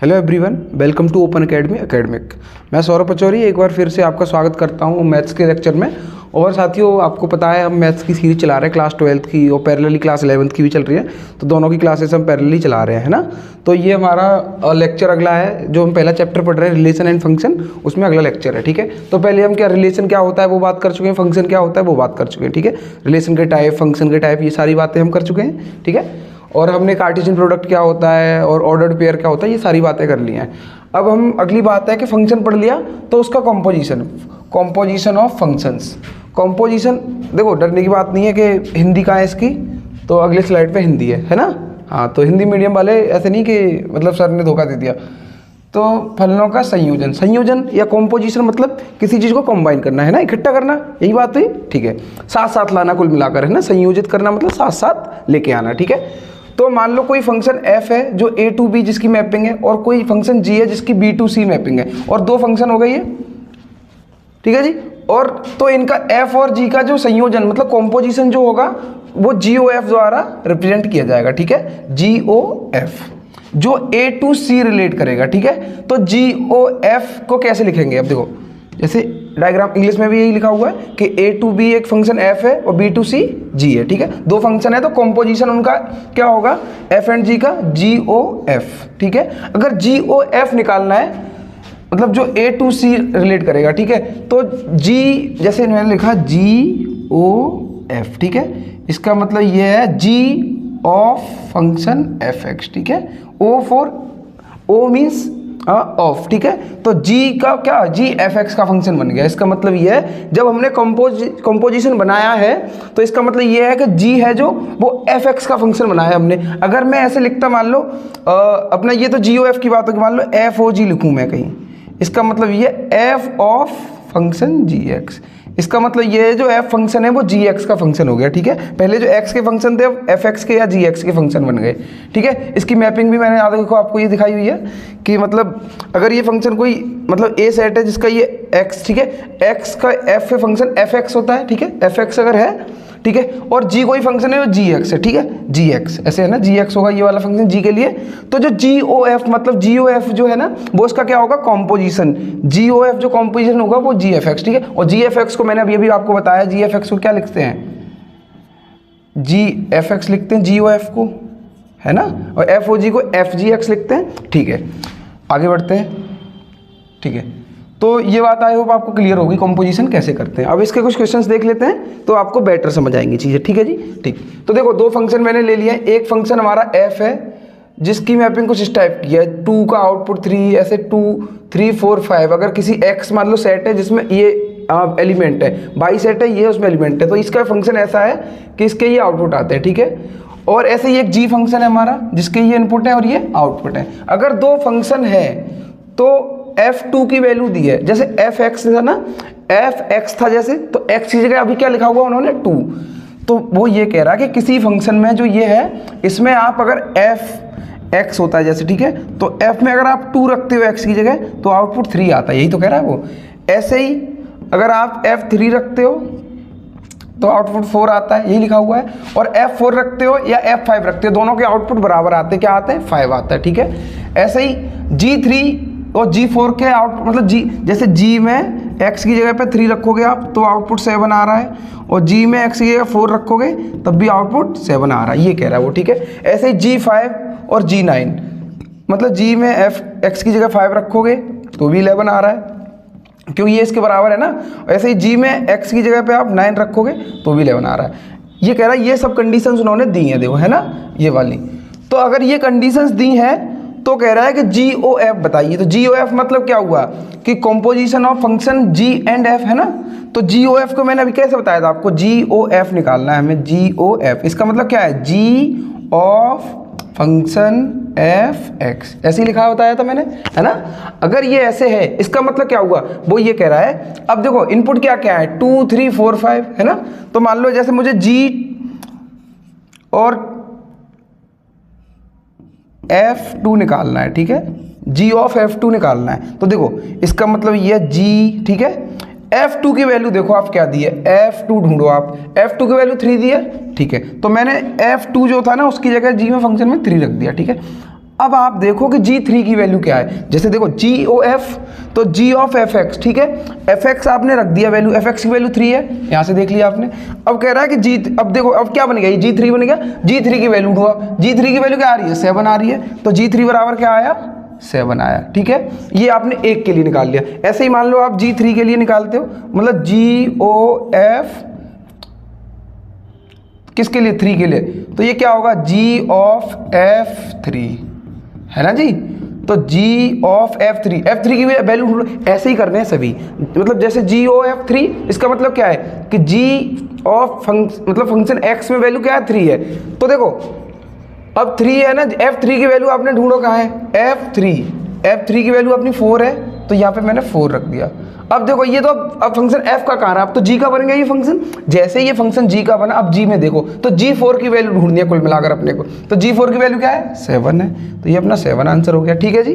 Hello everyone, welcome to Open Academy academic. मैं सौरभ पचौरी एक बार फिर से आपका स्वागत करता हूं मैथ्स के लेक्चर में। और साथियों, आपको पता है हम मैथ्स की सीरीज चला रहे हैं क्लास 12th की और पैरेलली क्लास 11th की भी चल रही है, तो दोनों की क्लासेस हम पैरेलली चला रहे हैं, है ना। तो ये हमारा लेक्चर अगला है, जो हम पहला चैप्टर पढ़ रहे हैं रिलेशन एंड फंक्शन, उसमें अगला लेक्चर है, ठीक है। तो पहले हम क्या रिलेशन क्या होता है वो बात कर चुके हैं, फंक्शन क्या होता है वो बात कर चुके हैं, ठीक है। रिलेशन के टाइप, फंक्शन के टाइप, ये सारी बातें हम कर चुके हैं, ठीक है। और हमने कार्टेशियन प्रोडक्ट क्या होता है और ऑर्डर्ड पेयर क्या होता है, ये सारी बातें कर ली हैं। अब हम अगली बात है कि फंक्शन पढ़ लिया तो उसका कॉम्पोजिशन ऑफ फंक्शंस। कॉम्पोजिशन, देखो डरने की बात नहीं है कि हिंदी कहाँ है इसकी, तो अगले स्लाइड पे हिंदी है ना। हाँ, तो हिंदी मीडियम वाले ऐसे नहीं कि मतलब सर ने धोखा दे दिया। तो फलनों का संयोजन या कॉम्पोजिशन मतलब किसी चीज़ को कंबाइन करना, है ना, इकट्ठा करना, यही बात हुई, ठीक है। साथ साथ लाना, कुल मिलाकर, है ना। संयोजित करना मतलब साथ साथ लेके आना, ठीक है। तो मान लो कोई फंक्शन f है जो a टू b जिसकी मैपिंग है, और कोई फंक्शन g है जिसकी b टू c मैपिंग है, और दो फंक्शन हो गई है, ठीक है जी। और तो इनका f और g का जो संयोजन मतलब कॉम्पोजिशन जो होगा वो GOF द्वारा रिप्रेजेंट किया जाएगा, ठीक है। GOF जो a टू c रिलेट करेगा, ठीक है। तो GOF को कैसे लिखेंगे, अब देखो, जैसे डायग्राम इंग्लिश में भी यही लिखा हुआ है कि a टू b एक फंक्शन f है और b टू c g है, ठीक है। दो फंक्शन है तो कॉम्पोजिशन उनका क्या होगा, f एंड g का GOF, ठीक है। अगर GOF निकालना है मतलब जो a टू c रिलेट करेगा, ठीक है, तो g जैसे मैंने लिखा GOF, ठीक है। इसका मतलब ये है g ऑफ फंक्शन fx, ठीक है। O मीन्स ऑफ, ठीक है। तो g का क्या, g fx का फंक्शन बन गया। इसका मतलब ये है जब हमने कंपोजिशन बनाया है तो इसका मतलब ये है कि g है जो वो fx का फंक्शन बनाया हमने। अगर मैं ऐसे लिखता, मान लो अपना ये तो GOF की बात होगी, मान लो FOG लिखूं मैं कहीं, इसका मतलब ये f ऑफ फंक्शन gx, इसका मतलब ये जो f फंक्शन है वो gx का फंक्शन हो गया, ठीक है। पहले जो x के फंक्शन थे अब fx के या gx के फंक्शन बन गए, ठीक है। इसकी मैपिंग भी मैंने आगे देखो आपको ये दिखाई हुई है कि मतलब अगर ये फंक्शन कोई मतलब a सेट है जिसका ये x, ठीक है, x का f पे फंक्शन fx होता है, ठीक है, fx अगर है, ठीक है, और g कोई फंक्शन है वो gx है, ठीक है, gx ऐसे है ना, gx होगा ये वाला फंक्शन g के लिए। तो जो GOF मतलब GOF जो है ना वो इसका क्या होगा, कॉम्पोजिशन। GOF जो कॉम्पोजिशन होगा वो GFX, ठीक है। और GFX को मैंने अभी आपको बताया, GFX को क्या लिखते हैं, GFX लिखते हैं GOF को, है ना, और FOG को FGX लिखते हैं, ठीक है। आगे बढ़ते हैं, ठीक है। तो ये बात आई होप आपको क्लियर होगी कंपोजिशन कैसे करते हैं। अब इसके कुछ क्वेश्चंस देख लेते हैं तो आपको बेटर समझ आएंगी चीज़ें, ठीक है जी, ठीक। तो देखो दो फंक्शन मैंने ले लिया है। एक फंक्शन हमारा f है जिसकी मैपिंग कुछ इस टाइप की है, 2 का आउटपुट 3, ऐसे 2 3 4 5। अगर किसी x मान लो सेट है जिसमें ये एलिमेंट है, बाई सेट है ये उसमें एलिमेंट है, तो इसका फंक्शन ऐसा है कि इसके ये आउटपुट आते हैं, ठीक है। और ऐसे ही एक g फंक्शन है हमारा जिसके ये इनपुट है और ये आउटपुट है। अगर दो फंक्शन है तो f2 की वैल्यू दी है, जैसे fx था ना, fx था जैसे, तो x की जगह अभी क्या लिखा हुआ उन्होंने 2। तो वो ये कह रहा है कि किसी फंक्शन में जो ये है इसमें आप अगर fx होता है जैसे, ठीक है, तो f में अगर आप 2 रखते हो x की जगह तो आउटपुट 3 आता है, यही तो कह रहा है वो। ऐसे ही अगर आप f3 रखते हो तो आउटपुट 4 आता है, यही लिखा हुआ है। और f4 रखते हो या f5 रखते हो, दोनों के आउटपुट बराबर आते हैं, क्या आते हैं, 5 आता है, ठीक है। ऐसे ही G3 और G4 के आउटपुट मतलब G, जैसे G में x की जगह पे 3 रखोगे आप तो आउटपुट 7 आ रहा है, और G में x की जगह 4 रखोगे तब भी आउटपुट 7 आ रहा है, ये कह रहा है वो, ठीक है। ऐसे ही G5 और G9 मतलब G में x की जगह 5 रखोगे तो भी 11 आ रहा है क्योंकि ये इसके बराबर है ना। ऐसे ही G में x की जगह पे आप 9 रखोगे तो भी 11 आ रहा है, ये कह रहा है। ये सब कंडीशंस उन्होंने दी हैं, देखो, है ना, ये वाली। तो अगर ये कंडीशंस दी हैं तो कह रहा है कि GOF बताइए। तो GOF मतलब क्या हुआ कि composition of function G and F, है ना। तो GOF को मैंने अभी कैसे बताया था आपको, GOF निकालना है हमें, GOF इसका मतलब क्या है, G ऑफ फंक्शन fx, ऐसे ही लिखा बताया था मैंने, है ना। अगर ये ऐसे है इसका मतलब क्या हुआ, वो ये कह रहा है। अब देखो इनपुट क्या क्या है, 2 3 4 5, है ना। तो मान लो जैसे मुझे G और F2 निकालना है, ठीक है, G ऑफ F2 निकालना है। तो देखो इसका मतलब ये G, ठीक है। F2 की वैल्यू देखो आप क्या दी है, F2 ढूंढो आप, F2 की वैल्यू 3 दी है, ठीक है। तो मैंने F2 जो था ना उसकी जगह G में फंक्शन में 3 रख दिया, ठीक है। अब आप देखो कि g3 की वैल्यू क्या है। जैसे देखो GOF, तो g ऑफ fx, ठीक है, fx आपने रख दिया वैल्यू, fx की वैल्यू 3 है, यहाँ से देख लिया आपने। अब कह रहा है कि अब देखो अब क्या बन गया, ये g3 बन गया। g3 की वैल्यू ढूंढो, g3 की वैल्यू क्या आ रही है, 7 आ रही है, तो g3 बराबर क्या आया, 7 आया, ठीक है। ये आपने एक के लिए निकाल लिया। ऐसे ही मान लो आप g3 के लिए निकालते हो, मतलब GOF किसके लिए, 3 के लिए, तो ये क्या होगा, g ऑफ f3, है ना जी। तो g ऑफ f3 की वैल्यू ढूंढो। ऐसे ही करने हैं सभी, मतलब जैसे GOF3, इसका मतलब क्या है कि g ऑफ मतलब फंक्शन x में वैल्यू क्या है, 3 है। तो देखो अब 3 है ना, f3 की वैल्यू आपने ढूंढो कहाँ है, f3 की वैल्यू अपनी 4 है, तो यहाँ पे मैंने 4 रख दिया। अब देखो ये तो अब फंक्शन f का कहाँ रहा, अब तो g का बनेगा ये फंक्शन। जैसे ही ये फंक्शन g का बना, अब g में देखो तो g4 की वैल्यू ढूंढनी है कुल मिलाकर अपने को, तो g4 की वैल्यू क्या है, 7 है, तो ये अपना 7 आंसर हो गया, ठीक है जी।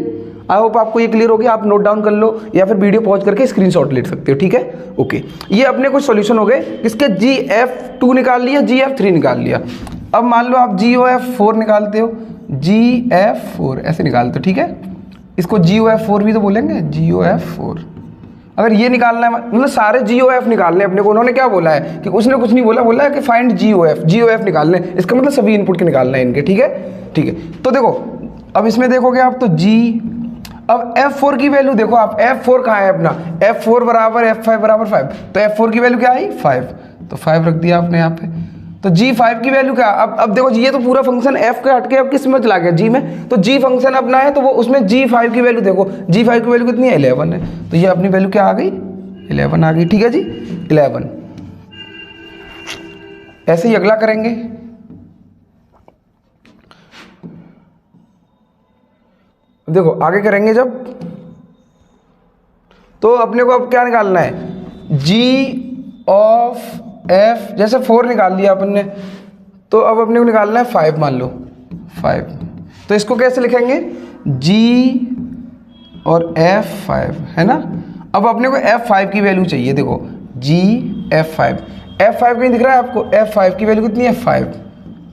आई होप आपको ये क्लियर हो गया। आप नोट डाउन कर लो या फिर वीडियो पॉज करके स्क्रीनशॉट ले सकते हो, ठीक है, ओके। ये अपने कुछ सॉल्यूशन हो गए, इसके GF2 निकाल लिया, GF3 निकाल लिया। अब मान लो आप GOF4 निकालते हो, GF4 ऐसे निकालते हो, ठीक है, इसको GOF4 भी तो बोलेंगे, GOF4। अगर ये निकालना है, मतलब सारे GOF निकालने अपने को, उन्होंने क्या बोला है कि उसने कुछ नहीं बोला, बोला है कि फाइंड GOF निकालने, इसका मतलब सभी इनपुट के निकालना है इनके, ठीक है, ठीक है। तो देखो अब इसमें देखोगे आप तो अब F4 की वैल्यू देखो आप, F4 कहाँ है अपना, F4 बराबर F5 बराबर 5, तो F4 की वैल्यू क्या आई, 5, तो 5 रख दिया आपने यहाँ पे। तो G5 की वैल्यू क्या, अब देखो ये तो पूरा फंक्शन f का हटके अब किस में चला गया, g में, तो g फंक्शन अपना है, तो वो उसमें G5 की वैल्यू देखो, G5 की वैल्यू कितनी है, 11 है, तो ये अपनी वैल्यू क्या आ गई, 11 आ गई, ठीक है जी, 11। ऐसे ही अगला करेंगे। देखो आगे करेंगे जब, तो अपने को अब क्या निकालना है, g ऑफ f, जैसे 4 निकाल लिया अपन ने, तो अब अपने को निकालना है 5, मान लो 5, तो इसको कैसे लिखेंगे, g और f5, है ना। अब अपने को f5 की वैल्यू चाहिए, देखो g f5 कहीं दिख रहा है आपको, f5 की वैल्यू कितनी है, 5,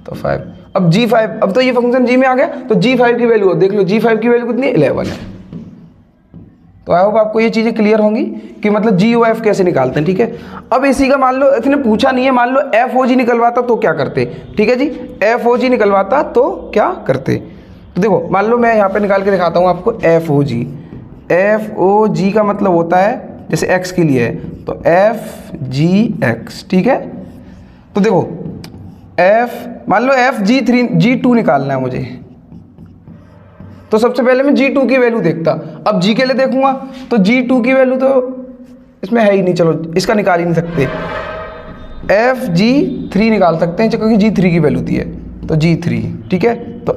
तो 5। अब G5, अब तो ये फंक्शन G में आ गया, तो G5 की वैल्यू देख लो, G5 की वैल्यू कितनी है, 11 है। तो आई होप आपको ये चीज़ें क्लियर होंगी कि मतलब GOF कैसे निकालते हैं, ठीक है। अब इसी का मान लो इसने पूछा नहीं है, मान लो FOG निकलवाता तो क्या करते, ठीक है जी, FOG निकलवाता तो क्या करते। तो देखो मान लो मैं यहाँ पे निकाल के दिखाता हूँ आपको, FOG का मतलब होता है, जैसे x के लिए है तो FGX, ठीक है। तो देखो मान लो G2 निकालना है मुझे, तो सबसे पहले मैं G2 की वैल्यू देखता, अब G के लिए देखूंगा तो G2 की वैल्यू तो इसमें है ही नहीं, चलो इसका निकाल ही नहीं सकते, FG3 निकाल सकते हैं क्योंकि G3 की वैल्यू दी है, तो G3, ठीक है। तो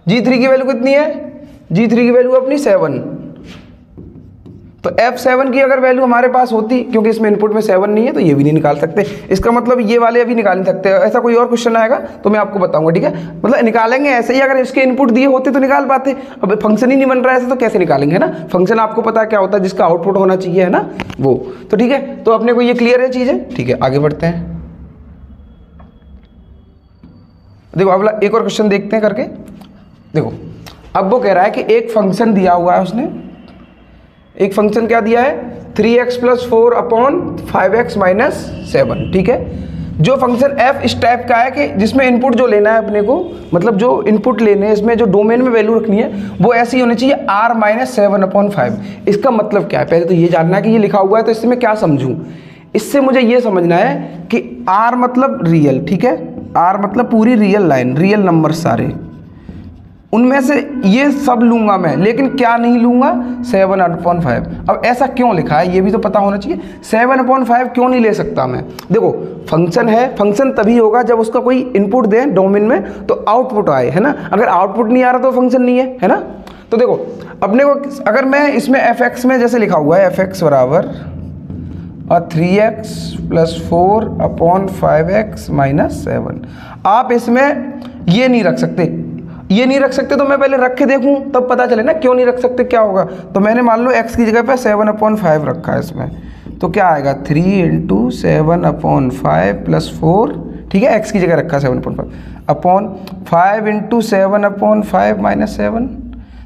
G3 की वैल्यू कितनी है, G3 की वैल्यू अपनी 7, तो F7 की अगर वैल्यू हमारे पास होती, क्योंकि इसमें इनपुट में 7 नहीं है तो ये भी नहीं निकाल सकते, इसका मतलब ये वाले अभी निकाल नहीं सकते। ऐसा कोई और क्वेश्चन आएगा तो मैं आपको बताऊंगा, ठीक है, मतलब निकालेंगे ऐसे ही, अगर इसके इनपुट दिए होते तो निकाल पाते, अब फंक्शन ही नहीं बन रहा है ऐसे तो कैसे निकालेंगे, है ना। फंक्शन आपको पता है क्या होता है, जिसका आउटपुट होना चाहिए, है ना वो, तो ठीक है। तो अपने को ये क्लियर है चीज़ें, ठीक है, आगे बढ़ते हैं। देखो अगला एक और क्वेश्चन देखते हैं करके। देखो अब वो कह रहा है कि एक फंक्शन दिया हुआ है, उसने एक फंक्शन क्या दिया है, 3x + 4 अपॉन 5x - 7, ठीक है। जो फंक्शन f इस टाइप का है कि जिसमें इनपुट जो लेना है अपने को, मतलब जो इनपुट लेने हैं इसमें जो डोमेन में वैल्यू रखनी है वो ऐसी होनी चाहिए r - 7/5। इसका मतलब क्या है, पहले तो ये जानना है कि ये लिखा हुआ है तो इससे मैं क्या समझूं। इससे मुझे ये समझना है कि r मतलब रियल, ठीक है, r मतलब पूरी रियल लाइन, रियल नंबर सारे, उनमें से ये सब लूंगा मैं, लेकिन क्या नहीं लूंगा, 7/5। अब ऐसा क्यों लिखा है ये भी तो पता होना चाहिए, 7/5 क्यों नहीं ले सकता मैं। देखो फंक्शन है, फंक्शन तभी होगा जब उसका कोई इनपुट दें डोमेन में तो आउटपुट आए, है ना। अगर आउटपुट नहीं आ रहा तो फंक्शन नहीं है ना। तो देखो अपने को अगर मैं इसमें fx में जैसे लिखा हुआ है, fx बराबर 3x + 4/5x - 7, आप इसमें ये नहीं रख सकते, ये नहीं रख सकते तो मैं पहले रख के देखूं तब पता चले ना क्यों नहीं रख सकते, क्या होगा। तो मैंने मान लो x की जगह पे 7/5 रखा है इसमें, तो क्या आएगा 3 × 7/5 + 4, ठीक है, x की जगह रखा है 7/5 अपॉन 5 इंटू 7/5 माइनस 7।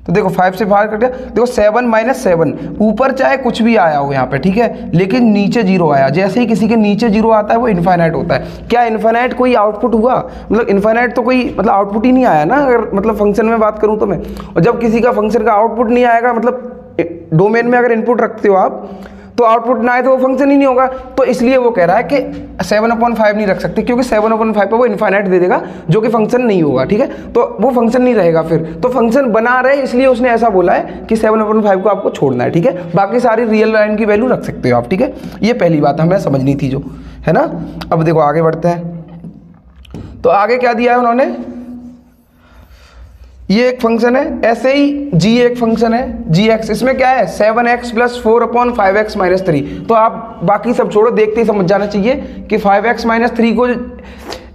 तो देखो 5 से बाहर कट गया, देखो 7 माइनस 7, ऊपर चाहे कुछ भी आया हो यहाँ पे, ठीक है, लेकिन नीचे जीरो आया। जैसे ही किसी के नीचे जीरो आता है वो इन्फाइनाइट होता है। क्या इन्फाइनाइट कोई आउटपुट हुआ? मतलब इन्फाइनाइट तो कोई मतलब आउटपुट ही नहीं आया ना, अगर मतलब फंक्शन में बात करूँ तो मैं। और जब किसी का फंक्शन का आउटपुट नहीं आएगा, मतलब डोमेन में अगर इनपुट रखते हो आप तो आउटपुट ना आए तो वो फंक्शन ही नहीं होगा। तो इसलिए वो कह रहा है कि 7/5 नहीं रख सकते, क्योंकि 7/5 पे वो इन्फाइनाइट दे देगा जो कि फंक्शन नहीं होगा, ठीक है, तो वो फंक्शन नहीं रहेगा फिर। तो फंक्शन बना रहे इसलिए उसने ऐसा बोला है कि 7/5 को आपको छोड़ना है, ठीक है। बाकी सारी रियल लाइन की वैल्यू रख सकते हो आप, ठीक है। ये पहली बात हमें समझनी थी जो है ना। अब देखो आगे बढ़ते हैं। तो आगे क्या दिया है उन्होंने, ये एक फंक्शन है, ऐसे ही g एक फंक्शन है gx। इसमें क्या है 7x + 4/5x - 3। तो आप बाकी सब छोड़ो, देखते ही समझ जाना चाहिए कि 5x - 3 को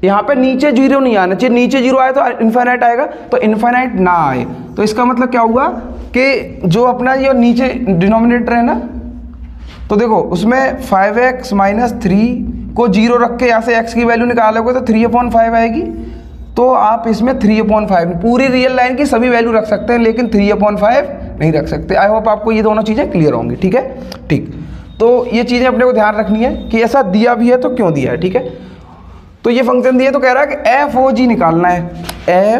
यहाँ पे नीचे जीरो नहीं आना चाहिए। नीचे जीरो आए तो इन्फाइनाइट आएगा, तो इन्फाइनाइट ना आए तो इसका मतलब क्या हुआ कि जो अपना ये नीचे डिनोमिनेटर है ना, तो देखो उसमें 5x - 3 को जीरो रख के यहाँ से x की वैल्यू निकालोगे तो 3/5 आएगी। तो आप इसमें 3/5 पूरी रियल लाइन की सभी वैल्यू रख सकते हैं, लेकिन 3/5 नहीं रख सकते। आई होप आपको ये दोनों चीज़ें क्लियर होंगी, ठीक है। ठीक, तो ये चीज़ें अपने को ध्यान रखनी है कि ऐसा दिया भी है तो क्यों दिया है, ठीक है। तो ये फंक्शन दिया तो कह रहा है कि FOG निकालना है,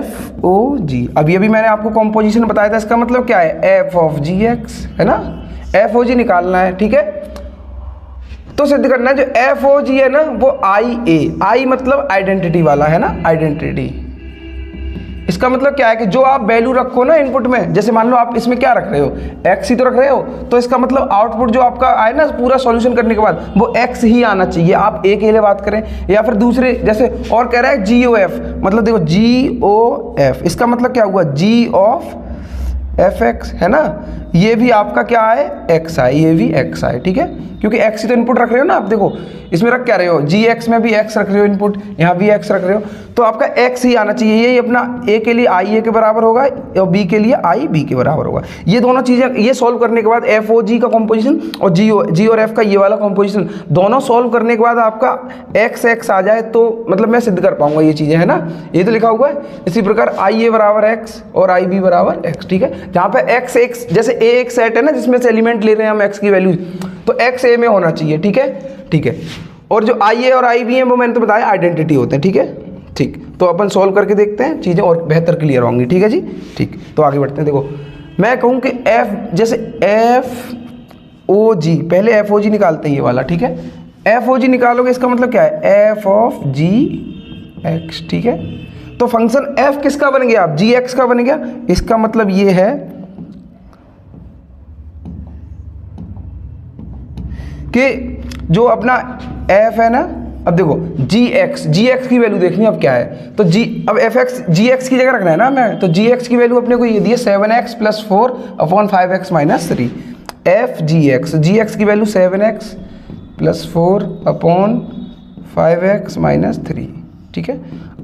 FOG। अभी मैंने आपको कॉम्पोजिशन बताया था, इसका मतलब क्या है f(gx) है ना, FOG निकालना है, ठीक है। तो सिद्ध करना है जो FOG है ना वो I मतलब आइडेंटिटी वाला है ना, आइडेंटिटी। इसका मतलब क्या है कि जो आप वैल्यू रखो ना इनपुट में, जैसे मान लो आप इसमें क्या रख रहे हो, x ही तो रख रहे हो, तो इसका मतलब आउटपुट जो आपका आए ना पूरा सॉल्यूशन करने के बाद वो x ही आना चाहिए। आप a के लिए बात करें या फिर दूसरे, जैसे और कह रहा है GOF, मतलब देखो GOF इसका मतलब क्या हुआ, G ऑफ fx है ना, ये भी आपका क्या है xi, ये भी xi, ठीक है, क्योंकि x ही तो इनपुट रख रहे हो ना आप। देखो इसमें रख क्या रहे हो, gx में भी x रख रहे हो इनपुट, यहाँ भी x रख रहे हो, तो आपका x ही आना चाहिए। यही अपना a के लिए i a के बराबर होगा और b के लिए i b के बराबर होगा। ये दोनों चीज़ें ये सॉल्व करने के बाद FOG का कॉम्पोजिशन और g और f का ये वाला कॉम्पोजिशन दोनों सॉल्व करने के बाद आपका x आ जाए तो मतलब मैं सिद्ध कर पाऊंगा ये चीज़ें, है ना। ये तो लिखा हुआ है। इसी प्रकार ia बराबर x और ib बराबर x, ठीक है। जहाँ पे x जैसे a एक सेट है ना जिसमें से एलिमेंट ले रहे हैं हम x की वैल्यू, तो x a में होना चाहिए, ठीक है, ठीक है। और जो IA और IB हैं वो मैंने तो बताया आइडेंटिटी होते हैं, ठीक है, ठीक। तो अपन सॉल्व करके देखते हैं, चीज़ें और बेहतर क्लियर होंगी, ठीक है जी, ठीक। तो आगे बढ़ते हैं। देखो मैं कहूँ कि f जैसे FOG, पहले FOG निकालते हैं ये वाला, ठीक है। FOG निकालोगे इसका मतलब क्या है f(gx), ठीक है। तो फंक्शन f किसका बन गया, gx का बन गया। इसका मतलब ये है कि जो अपना f है ना, अब देखो gx की वैल्यू देखनी अब क्या है, तो अब fx gx की जगह रखना है ना मैं, तो gx की वैल्यू अपने को ये दी है 7x + 4/5x - 3 f(gx) की वैल्यू 7x + 4/5x - 3, ठीक है।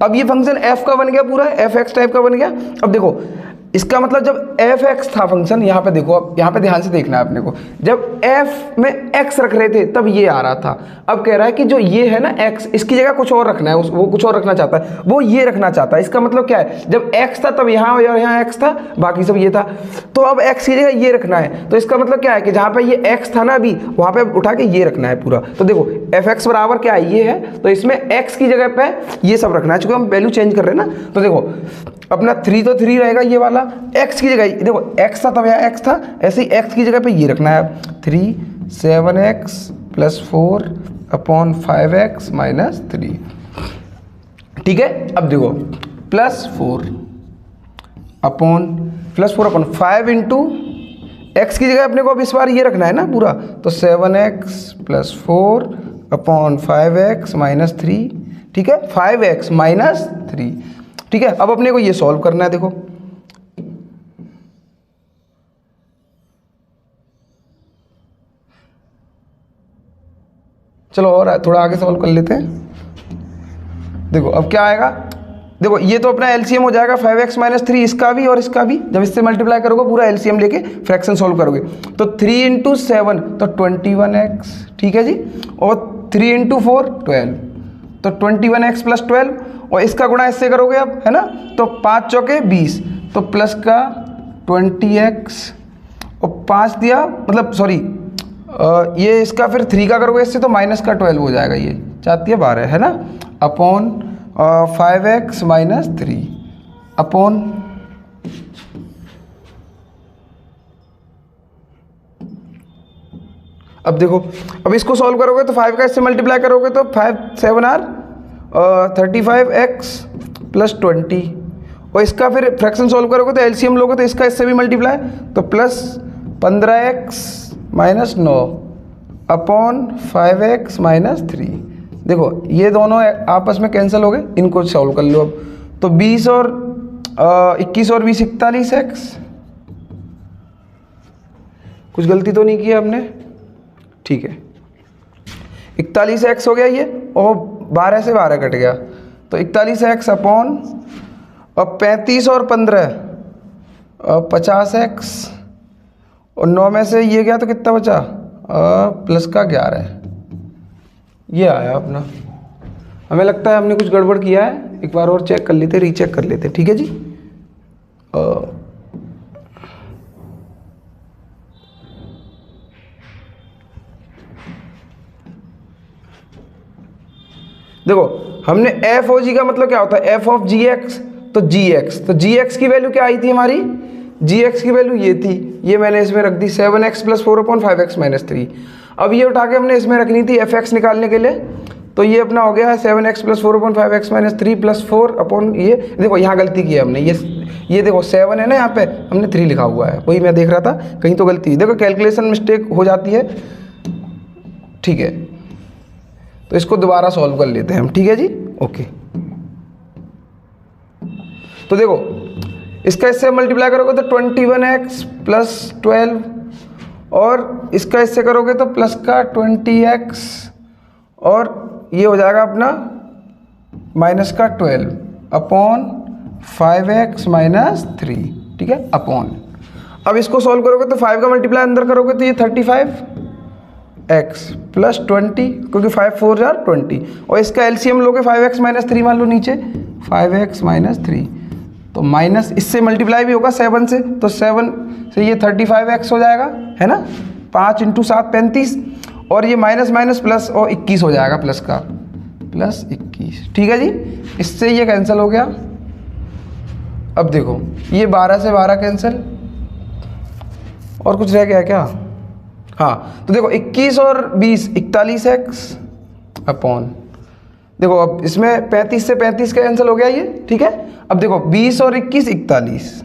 अब ये फंक्शन f का बन गया पूरा, fx टाइप का बन गया। अब देखो इसका मतलब जब fx था फंक्शन, यहाँ पे देखो, अब यहाँ पे ध्यान से देखना है अपने को, जब f में x रख रहे थे तब ये आ रहा था। अब कह रहा है कि जो ये है ना x, इसकी जगह कुछ और रखना है, वो कुछ और रखना चाहता है, वो ये रखना चाहता है। इसका मतलब क्या है, जब x था तब यहाँ और यहाँ x था, बाकी सब ये था, तो अब x की जगह ये रखना है। तो इसका मतलब क्या है कि जहाँ पे ये x था ना अभी, वहाँ पे उठा के ये रखना है पूरा। तो देखो fx बराबर क्या है, ये है, तो इसमें x की जगह पे ये सब रखना है, चूँकि हम वैल्यू चेंज कर रहे हैं ना। तो देखो अपना 3 तो 3 रहेगा, ये वाला x की जगह देखो x था तब यहाँ x था, ऐसे ही x की जगह पे ये रखना है 3 7x + 4/5x - 3, ठीक है। अब देखो +4/5 इंटू x की जगह अपने को अब इस बार ये रखना है ना पूरा, तो 7x + 4/5x - 3, ठीक है, 5x - 3, ठीक है। अब अपने को ये सॉल्व करना है। देखो चलो और थोड़ा आगे सॉल्व कर लेते हैं। देखो अब क्या आएगा, देखो ये तो अपना एलसीएम हो जाएगा 5x - 3, इसका भी और इसका भी। जब इससे मल्टीप्लाई करोगे पूरा एलसीएम लेके फ्रैक्शन सॉल्व करोगे, तो 3 × 7 तो 21x, ठीक है जी, और 3 × 4 12, तो 21x + 12, और इसका गुणा इससे करोगे अब, है ना, तो 5 चौके 20, तो प्लस का 20x और 5 दिया, मतलब सॉरी ये इसका फिर 3 का करोगे इससे तो माइनस का 12 हो जाएगा, ये चाहती है 12, है ना, अपॉन 5x माइनस 3 अपॉन अब देखो, अब इसको सॉल्व करोगे तो 5 का इससे मल्टीप्लाई करोगे तो 5 7 आर 35x प्लस 20, और इसका फिर फ्रैक्शन सॉल्व करोगे तो एलसीएम लोगे तो इसका इससे भी मल्टीप्लाई, तो plus 15x minus 9 upon 5x minus 3। देखो ये दोनों आपस में कैंसिल हो गए, इनको सॉल्व कर लो अब, तो 20 और 21 और 20 41x, कुछ गलती तो नहीं की है आपने, ठीक है, 41x हो गया ये, और 12 से 12 कट गया, तो 41x अपॉन, अब 35 और 15 50x, और 9 में से ये गया तो कितना बचा, प्लस का 11, ये आया अपना। हमें लगता है हमने कुछ गड़बड़ किया है, एक बार और चेक कर लेते, रीचेक कर लेते, ठीक है जी। देखो हमने एफ ओ जी का मतलब क्या होता है, एफ ऑफ जी एक्स, तो जी एक्स, तो जी एक्स की वैल्यू क्या आई थी हमारी, जी एक्स की वैल्यू ये थी, ये मैंने इसमें रख दी 7x plus 4 upon 5x minus 3। अब ये उठा के हमने इसमें रखनी थी एफ एक्स निकालने के लिए, तो ये अपना हो गया है 7x plus 4 upon 5x minus 3 plus 4 upon ये, देखो यहाँ गलती की है हमने, ये देखो 7 है ना, यहाँ पे हमने 3 लिखा हुआ है, वही मैं देख रहा था कहीं तो गलती, देखो कैलकुलेशन मिस्टेक हो जाती है, ठीक है, तो इसको दोबारा सॉल्व कर लेते हैं हम, ठीक है जी, ओके। तो देखो इसका इससे मल्टीप्लाई करोगे तो 21x प्लस 12, और इसका इससे करोगे तो प्लस का 20x, और ये हो जाएगा अपना माइनस का 12 अपॉन 5x माइनस 3, ठीक है, अपॉन। अब इसको सॉल्व करोगे तो 5 का मल्टीप्लाई अंदर करोगे तो ये 35x प्लस 20, क्योंकि 5 4 जार 20, और इसका एलसीएम लोगे 5x माइनस 3 मान लो नीचे, 5x माइनस 3, तो माइनस इससे मल्टीप्लाई भी होगा 7 से, तो 7 से ये 35x हो जाएगा, है ना, 5 × 7 35, और ये माइनस माइनस प्लस और 21 हो जाएगा, प्लस का प्लस 21, ठीक है जी, इससे ये कैंसिल हो गया। अब देखो ये 12 से 12 कैंसिल, और कुछ रह गया क्या, हाँ, तो देखो 21 और 20 41x अपॉन, देखो अब इसमें 35 से 35 कैंसिल हो गया ये, ठीक है। अब देखो 20 और 21 41,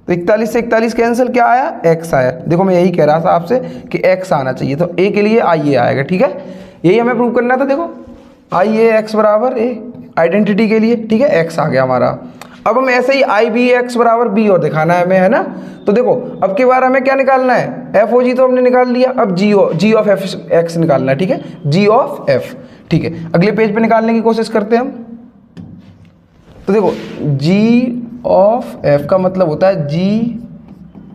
तो 41 से 41 कैंसिल, क्या आया, x आया। देखो मैं यही कह रहा था आपसे कि x आना चाहिए, तो a के लिए i a आएगा, ठीक है, यही हमें प्रूव करना था। देखो i a x बराबर a, आइडेंटिटी के लिए, ठीक है, x आ गया हमारा। अब हम ऐसे ही i b x बराबर b और दिखाना है हमें, है ना, तो देखो अब की बार हमें क्या निकालना है, एफ ओ जी तो हमने निकाल लिया, अब जी ऑफ एफ एक्स निकालना है, ठीक है, जी ऑफ एफ, ठीक है। अगले पेज पे निकालने की कोशिश करते हैं हम, तो देखो जी ऑफ एफ का मतलब होता है जी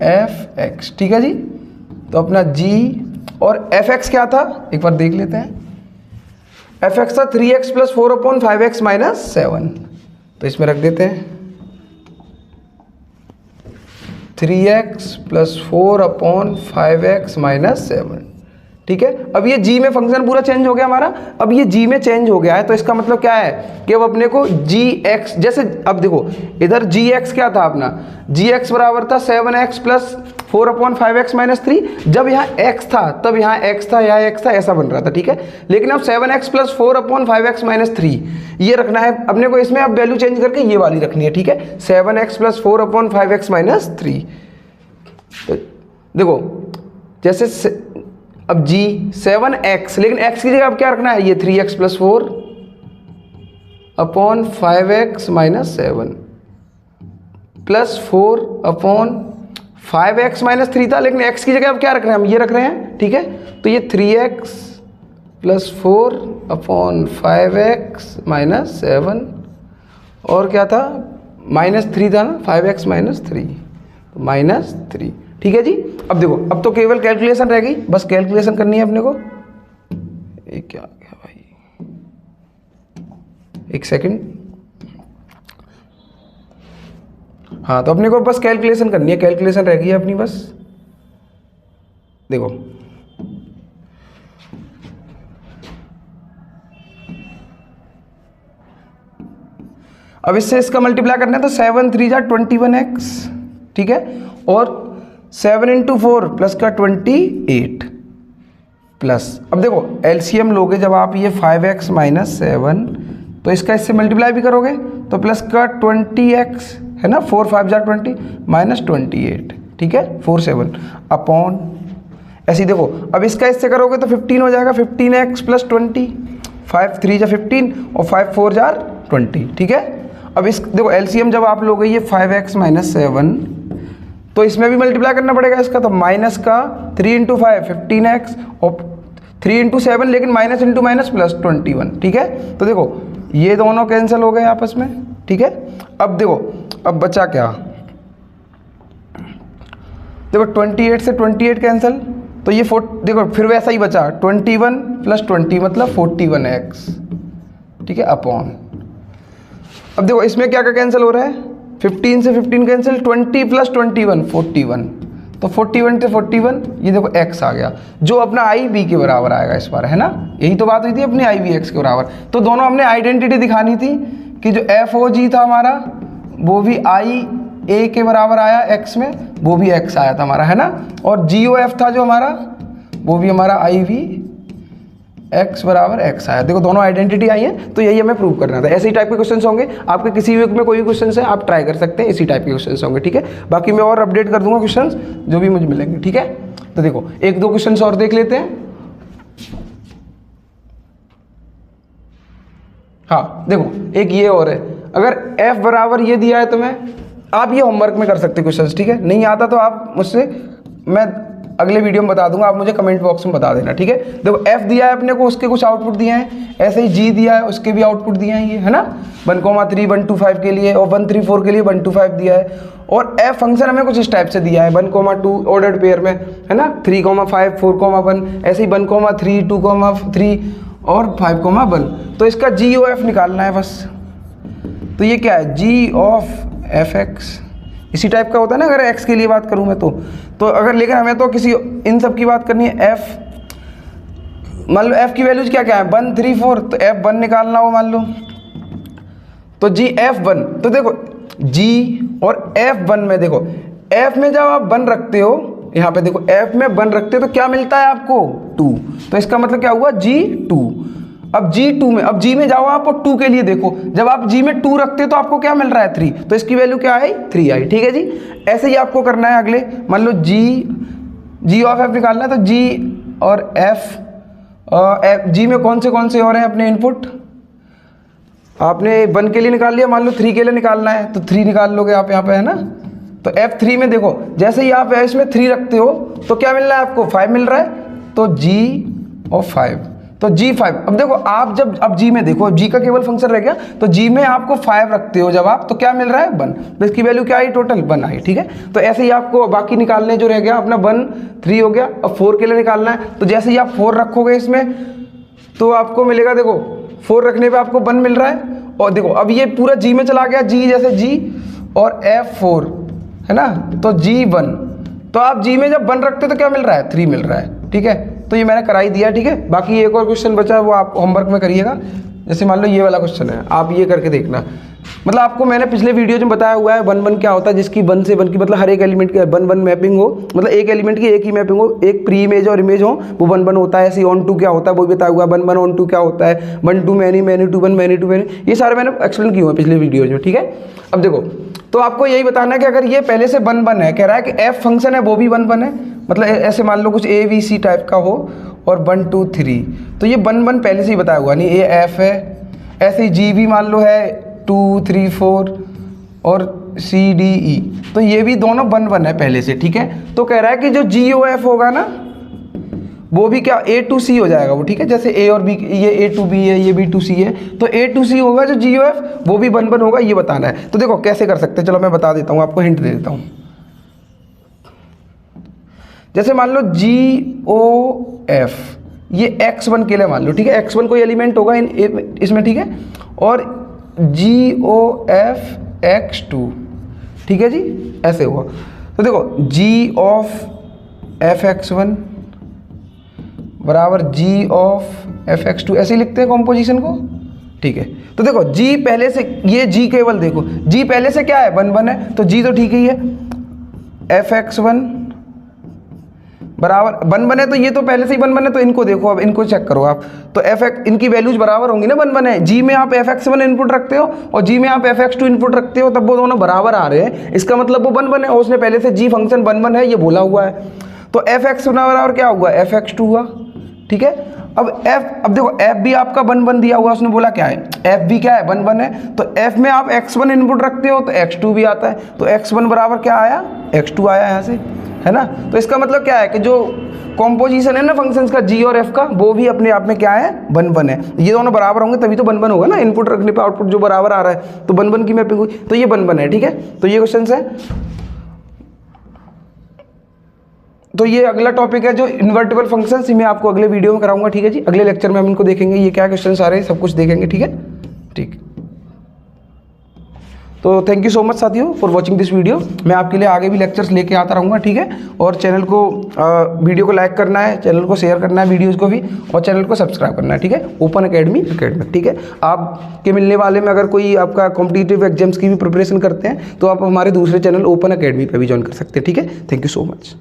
एफ एक्स, ठीक है जी, तो अपना जी और एफ एक्स क्या था एक बार देख लेते हैं, एफ एक्स था 3x plus 4 upon 5x minus 7, तो इसमें रख देते हैं 3x plus 4 upon 5x minus 7, ठीक है। अब ये g में फंक्शन पूरा चेंज हो गया हमारा, अब ये g में चेंज हो गया है, तो इसका मतलब क्या है कि अब अपने को gx, जैसे अब देखो इधर gx क्या था अपना, gx बराबर था 7x plus 4 upon 5x minus 3, जब यहाँ x था तब यहाँ x था, यहाँ x था, ऐसा बन रहा था, ठीक है। लेकिन अब 7x plus 4 upon 5x minus 3 ये रखना है अपने को, इसमें अब वैल्यू चेंज करके ये वाली रखनी है, ठीक है, 7x plus 4 upon 5x minus 3। तो देखो जैसे अब g 7x, लेकिन x की जगह अब क्या रखना है, ये 3x plus 4 upon 5x minus 7 plus 4 upon 5x minus 3 था, लेकिन x की जगह अब क्या रख रहे हैं, हम ये रख रहे हैं, ठीक है। तो ये 3x plus 4 upon 5x minus 7, और क्या था माइनस 3 था ना, 5x माइनस 3, तो माइनस 3, ठीक है जी। अब देखो अब तो केवल कैलकुलेशन रह गई, बस कैलकुलेशन करनी है अपने को। एक क्या आ गया भाई, एक सेकंड, हाँ, तो अपने को बस कैलकुलेशन करनी है, कैलकुलेशन रह गई है अपनी बस। देखो अब इससे इसका मल्टीप्लाई करना है तो 7 3 जा 21x, ठीक है, और 7 × 4 प्लस का 28 प्लस, अब देखो एलसीएम लोगे जब आप ये 5x - 7, तो इसका इससे मल्टीप्लाई भी करोगे तो प्लस का 20x है ना, 4 5 जा 20 - 28, ठीक है, 4 7 अपॉन, ऐसे ही देखो अब इसका इससे करोगे तो 15 हो जाएगा, 15x + 20, 5 3 जा 15 और 5 4 जा 20, ठीक है। अब इस देखो एलसीएम जब आप लोगे ये 5x - 7, तो इसमें भी मल्टीप्लाई करना पड़ेगा इसका, तो माइनस का 3 × 5 15x और 3 × 7 लेकिन माइनस इंटू माइनस प्लस 21, ठीक है। तो देखो ये दोनों कैंसिल हो गए आपस में, ठीक है। अब देखो अब बचा क्या, देखो 28 से 28 कैंसिल, तो ये देखो फिर वैसा ही बचा 21 + 20 मतलब 41x, ठीक है, अपॉन, अब देखो इसमें क्या क्या कैंसिल हो रहा है, 15 से 15 कैंसिल, 20 + 21 41, तो 41 से 41 ये देखो x आ गया जो अपना आई बी के बराबर आएगा इस बार, है ना, यही तो बात हुई थी अपनी आई बी एक्स के बराबर। तो दोनों हमने आइडेंटिटी दिखानी थी कि जो एफ ओ जी था हमारा वो भी आई ए के बराबर आया x में, वो भी x आया था हमारा, है ना, और जी ओ एफ था जो हमारा वो भी हमारा आई वी x बराबर x आया। देखो दोनों आइडेंटिटी आई है, तो यही हमें प्रूव करना था। ऐसे ही टाइप के क्वेश्चंस होंगे आपके, किसी वीक में कोई भी क्वेश्चंस है आप ट्राई कर सकते हैं, इसी टाइप के क्वेश्चंस होंगे, ठीक है। बाकी मैं और अपडेट कर दूंगा क्वेश्चंस जो भी मुझे मिलेंगे, ठीक है। तो देखो 1 2 क्वेश्चंस और देख लेते हैं। हाँ देखो एक ये और है, अगर f बराबर ये दिया है तो आप ये होमवर्क में कर सकते हैं क्वेश्चंस, ठीक है। नहीं आता तो आप मुझसे, मैं अगले वीडियो में बता दूंगा, आप मुझे कमेंट बॉक्स में बता देना, ठीक है। देखो f दिया है अपने को, उसके कुछ आउटपुट दिए हैं, ऐसे ही g दिया है उसके भी आउटपुट दिए हैं, ये है ना 1,3 1 2 5 के लिए और 1 3 4 के लिए 1 2 5 दिया है, और f फंक्शन हमें कुछ इस टाइप से दिया है 1,2 ऑर्डर्ड पेयर में, है ना, 3, 5 4, 1, ऐसे ही 1,3 2, 3 और 5, 1, तो इसका जी ओ एफ निकालना है बस। तो ये क्या है, जी ऑफ एफ एक्स, इसी टाइप का होता है ना अगर x के लिए बात करूँ मैं तो अगर, लेकिन हमें तो किसी इन सब की बात करनी है। f मान लो f की वैल्यूज क्या क्या है 1 3 4, तो f1 निकालना हो मान लो, तो जी f1, तो देखो g और f1 में देखो f में जब आप 1 रखते हो, यहाँ पे देखो f में 1 रखते हो तो क्या मिलता है आपको 2, तो इसका मतलब क्या हुआ g2। अब G2 में, अब G में जाओ आप और 2 के लिए देखो, जब आप G में 2 रखते हो तो आपको क्या मिल रहा है 3, तो इसकी वैल्यू क्या आई 3 आई, ठीक है जी। ऐसे ही आपको करना है अगले, मान लो G ऑफ F निकालना है, तो G और F G में कौन से और हैं अपने इनपुट, आपने 1 के लिए निकाल लिया, मान लो 3 के लिए निकालना है तो 3 निकाल लोगे आप यहाँ पे, है ना। तो F3 में देखो जैसे ही आप इसमें 3 रखते हो तो क्या मिल रहा है आपको 5 मिल रहा है, तो G और 5, तो G5। अब देखो आप जब अब G में देखो, G का केवल फंक्शन रह गया, तो G में आपको 5 रखते हो जब आप, तो क्या मिल रहा है 1, तो इसकी वैल्यू क्या आई टोटल 1 आई, ठीक है। तो ऐसे ही आपको बाकी निकालने जो रह गया अपना 1 3 हो गया, अब 4 के लिए निकालना है, तो जैसे ही आप 4 रखोगे इसमें तो आपको मिलेगा, देखो 4 रखने पर आपको 1 मिल रहा है, और देखो अब ये पूरा G में चला गया, G जैसे G और F4 है ना, तो G1, तो आप G में जब 1 रखते तो क्या मिल रहा है 3 मिल रहा है, ठीक है। तो ये मैंने करा ही दिया, ठीक है। बाकी एक और क्वेश्चन बचा है वो आप होमवर्क में करिएगा, जैसे मान लो ये वाला क्वेश्चन है, आप ये करके देखना, मतलब आपको मैंने पिछले वीडियो में बताया हुआ है 1 1 क्या होता है, जिसकी 1 से 1 की मतलब हर एक एलिमेंट की 1 1 मैपिंग हो, मतलब एक एलिमेंट की एक ही मैपिंग हो, एक प्री इमेज और इमेज हो, वो 1 1 होता है। ऐसे ऑन टू क्या होता है वो भी बताया हुआ है, 1 1 ऑन टू क्या होता है, 1 2 many many to 1 many to many, ये सारे मैंने एक्सप्लेन किए हुए हैं पिछले वीडियोज में, ठीक है। अब देखो तो आपको यही बताना है कि अगर ये पहले से 1 1 है, कह रहा है कि f फंक्शन है वो भी 1 1 है, मतलब ऐसे मान लो कुछ a b c टाइप का हो और 1 2 3, तो ये 1 1 पहले से ही बताया हुआ, नहीं ये f है, ऐसे ही g भी मान लो है 2 3 4 और c d e, तो ये भी दोनों 1 1 है पहले से, ठीक है। तो कह रहा है कि जो g o f होगा ना वो भी क्या a to c हो जाएगा वो, ठीक है। जैसे a और b, ये a to b है, ये b to c है, तो a to c होगा जो g o f वो भी 1 1 होगा, ये बताना है। तो देखो कैसे कर सकते हैं, चलो मैं बता देता हूँ, आपको हिंट दे देता हूँ। जैसे मान लो GOF ये x1 के लिए मान लो, ठीक है, x1 कोई एलिमेंट होगा इसमें, ठीक है, और GOF x2, ठीक ठीक है जी, ऐसे हुआ। तो देखो g ऑफ f(x1) बराबर g ऑफ f(x2), ऐसे ही लिखते हैं कॉम्पोजिशन को, ठीक है। तो देखो g पहले से, ये g केवल देखो g पहले से क्या है 1 1 है, तो g तो ठीक ही है। f(x1) बराबर 1 1 है, तो ये तो पहले से ही 1 1 है, तो इनको देखो, अब इनको चेक करो आप, तो इनकी वैल्यूज बराबर होंगी ना, 1 1 है। g में आप f(x1) इनपुट रखते हो और g में आप f(x2) इनपुट रखते हो, तब वो दोनों बराबर आ रहे हैं, इसका मतलब वो 1 1 है, और उसने पहले से g फंक्शन 1 1 है ये बोला हुआ है। तो f(x1) बराबर क्या हुआ, f(x2) हुआ, ठीक है। अब देखो f भी आपका 1 1 दिया हुआ, उसने बोला क्या है, f भी क्या है 1 1 है, तो f में आप x1 इनपुट रखते हो तो x2 भी आता है, तो x1 बराबर क्या आया, x2 आया यहाँ से, है ना। तो इसका मतलब क्या है कि जो कॉम्पोजिशन है ना फंक्शंस का g और f का, वो भी अपने आप में क्या है 1 1 है। ये दोनों बराबर होंगे तभी तो 1 1 होगा ना, इनपुट रखने पे आउटपुट जो बराबर आ रहा है, तो 1 1 की मैपिंग हुई, तो ये 1 1 है, ठीक है। तो ये क्वेश्चन है। तो ये अगला टॉपिक है जो इन्वर्टिबल फंक्शंस, मैं आपको अगले वीडियो में कराऊंगा, ठीक है जी। अगले लेक्चर में हम इनको देखेंगे, ये क्या क्वेश्चन आ रहे हैं सब कुछ देखेंगे, ठीक है, ठीक। तो थैंक यू सो मच साथियों फॉर वॉचिंग दिस वीडियो। मैं आपके लिए आगे भी लेक्चर्स लेके आता रहूँगा, ठीक है। और चैनल को वीडियो को लाइक करना है, चैनल को शेयर करना है वीडियोज़ को भी, और चैनल को सब्सक्राइब करना है, ठीक है। ओपन अकेडमी, ठीक है। आपके मिलने वाले में अगर कोई आपका कॉम्पिटिटिव एग्जाम्स की भी प्रिपरेशन करते हैं तो आप हमारे दूसरे चैनल ओपन अकेडमी पर भी ज्वाइन कर सकते हैं, ठीक है। Thank you so much.